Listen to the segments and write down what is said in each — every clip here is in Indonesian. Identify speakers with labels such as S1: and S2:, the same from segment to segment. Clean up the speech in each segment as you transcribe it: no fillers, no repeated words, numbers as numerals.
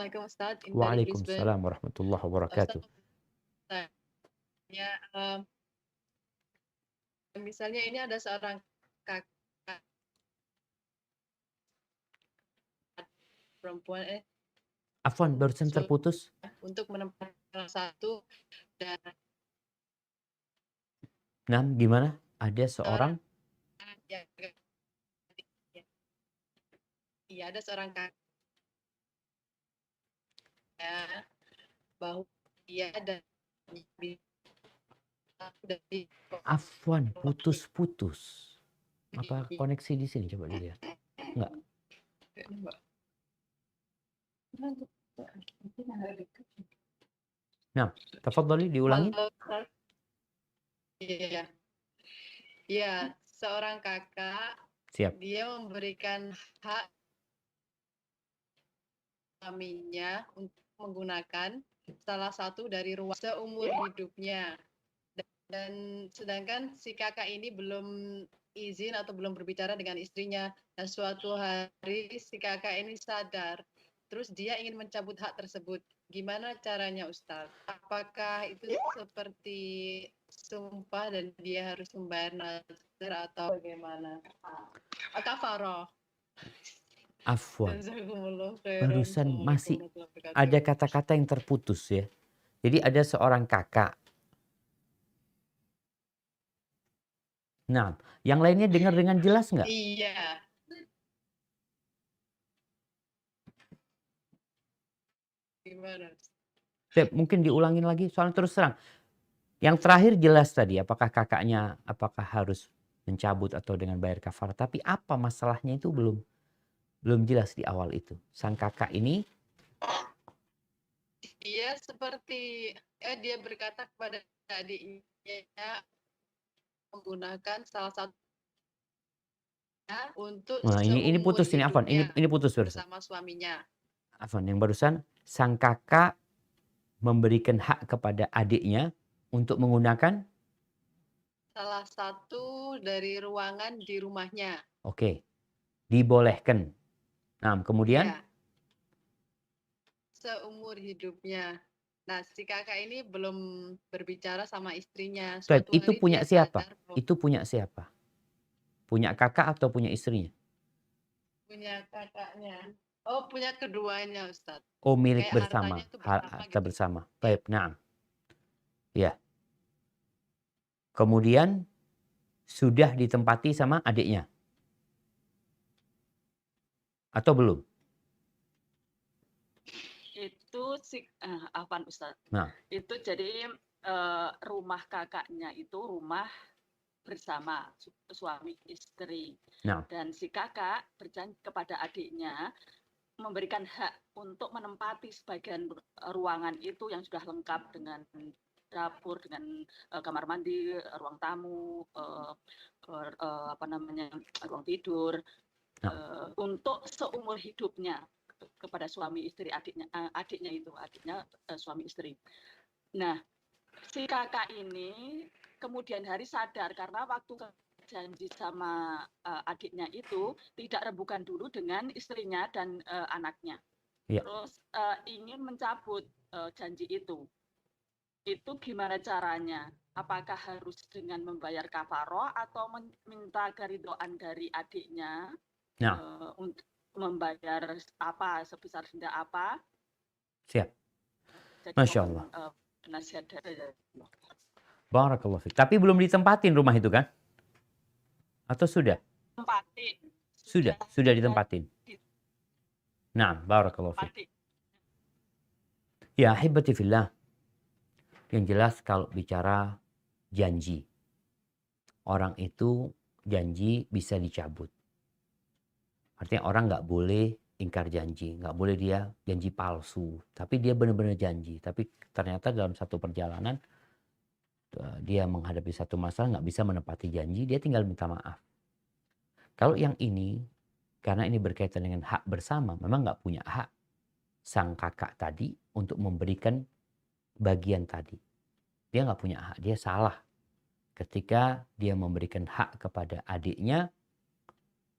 S1: Assalamualaikum Ustadz, ini dari Brisbane.
S2: Waalaikumsalam warahmatullahi wabarakatuh.
S1: Ustadz tanya, misalnya ini ada seorang kakak perempuan
S2: Afwan, barusan terputus.
S1: untuk menempatkan salah satu dan
S2: Nah, gimana? Ada seorang?
S1: Iya, ada seorang kakak bahwa dia dan dari
S2: Afwan, putus-putus. Apa koneksi di sini? Coba dilihat. Enggak. Nah, tafadhali diulangi.
S1: Iya. Iya, seorang kakak.
S2: Siap.
S1: Dia memberikan hak suaminya untuk menggunakan salah satu dari ruang seumur hidupnya. Dan sedangkan si kakak ini belum izin atau belum berbicara dengan istrinya. Dan suatu hari si kakak ini sadar, terus dia ingin mencabut hak tersebut. Gimana caranya Ustadz? Apakah itu seperti sumpah dan dia harus membayar nazar atau bagaimana? Kafaroh.
S2: Afwan. Barusan masih ada kata-kata yang terputus ya. Jadi ada seorang kakak. Nah, yang lainnya dengar dengan jelas nggak?
S1: Iya. Gimana?
S2: Mungkin diulangin lagi, soalnya terus terang. Yang terakhir jelas tadi, apakah kakaknya apakah harus mencabut atau dengan bayar kafar. Tapi apa masalahnya itu belum jelas di awal itu. Sang kakak ini
S1: dia seperti dia berkata kepada adiknya menggunakan salah satu untuk
S2: nah, ini putus ini Afwan, ini putus barusan.
S1: Bersama suaminya.
S2: Afwan, yang barusan sang kakak memberikan hak kepada adiknya untuk menggunakan
S1: salah satu dari ruangan di rumahnya.
S2: Oke. Dibolehkan. Nah, kemudian
S1: ya. Seumur hidupnya. Nah, si kakak ini belum berbicara sama istrinya.
S2: Suatu itu punya siapa? Itu punya siapa? Punya kakak atau punya istrinya?
S1: Punya kakaknya. Oh, punya keduanya, Ustaz.
S2: Oh, milik bersama. Harta bersama. Baik, nah. Ya. Kemudian sudah ditempati sama adiknya? Atau belum?
S3: Itu Afwan Ustaz.
S2: Nah.
S3: Itu jadi rumah kakaknya itu rumah bersama suami istri.
S2: Nah.
S3: Dan si kakak berjanji kepada adiknya memberikan hak untuk menempati sebagian ruangan itu yang sudah lengkap dengan dapur, dengan kamar mandi, ruang tamu, ruang tidur, untuk seumur hidupnya kepada suami istri adiknya suami istri. Nah, si kakak ini kemudian hari sadar karena waktu janji sama adiknya itu tidak rembukan dulu dengan istrinya dan anaknya.
S2: Ya.
S3: Terus ingin mencabut janji itu. Itu gimana caranya? Apakah harus dengan membayar kafaroh atau minta keridoan dari adiknya untuk membayar apa sebesar denda apa?
S2: Siap. Masya Allah.
S3: Nasihat dari
S2: Barakallahu fiik. Tapi belum ditempatin rumah itu kan? Atau sudah?
S3: Tempatin.
S2: Sudah ditempatin. Nah, barakallahu fiik. Ya, ahibati fillah. Yang jelas kalau bicara janji. Orang itu janji bisa dicabut. Artinya orang nggak boleh ingkar janji. Nggak boleh dia janji palsu. Tapi dia benar-benar janji. Tapi ternyata dalam satu perjalanan dia menghadapi satu masalah nggak bisa menepati janji. Dia tinggal minta maaf. Kalau yang ini, karena ini berkaitan dengan hak bersama, memang nggak punya hak sang kakak tadi untuk memberikan bagian tadi. Dia nggak punya hak, dia salah. Ketika dia memberikan hak kepada adiknya,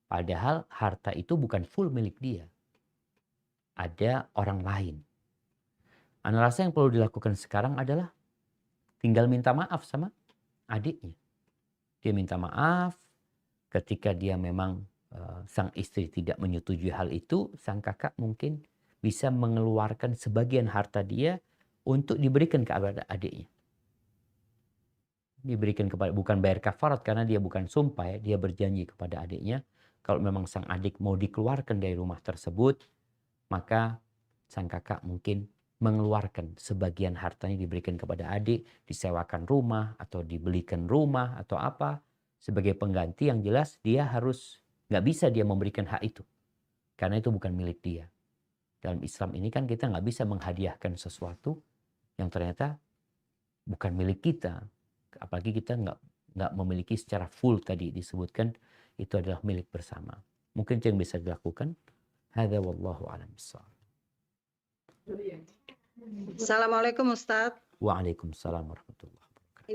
S2: padahal harta itu bukan full milik dia. ada orang lain. Ana rasa yang perlu dilakukan sekarang adalah tinggal minta maaf sama adiknya. Dia minta maaf ketika dia memang sang istri tidak menyetujui hal itu, sang kakak mungkin bisa mengeluarkan sebagian harta dia untuk diberikan kepada adiknya. Diberikan kepada, bukan bayar kafarat karena dia bukan sumpah ya, dia berjanji kepada adiknya kalau memang sang adik mau dikeluarkan dari rumah tersebut, maka sang kakak mungkin mengeluarkan sebagian hartanya diberikan kepada adik, disewakan rumah atau dibelikan rumah atau apa sebagai pengganti. Yang jelas dia harus, nggak bisa dia memberikan hak itu karena itu bukan milik dia. Dalam Islam ini kan kita nggak bisa menghadiahkan sesuatu yang ternyata bukan milik kita. Apalagi kita nggak memiliki secara full, tadi disebutkan itu adalah milik bersama. Mungkin itu yang bisa dilakukan. Hadza wallahu a'lam bishawab.
S4: Assalamualaikum Ustadz.
S2: Waalaikumsalam warahmatullahi wabarakatuh.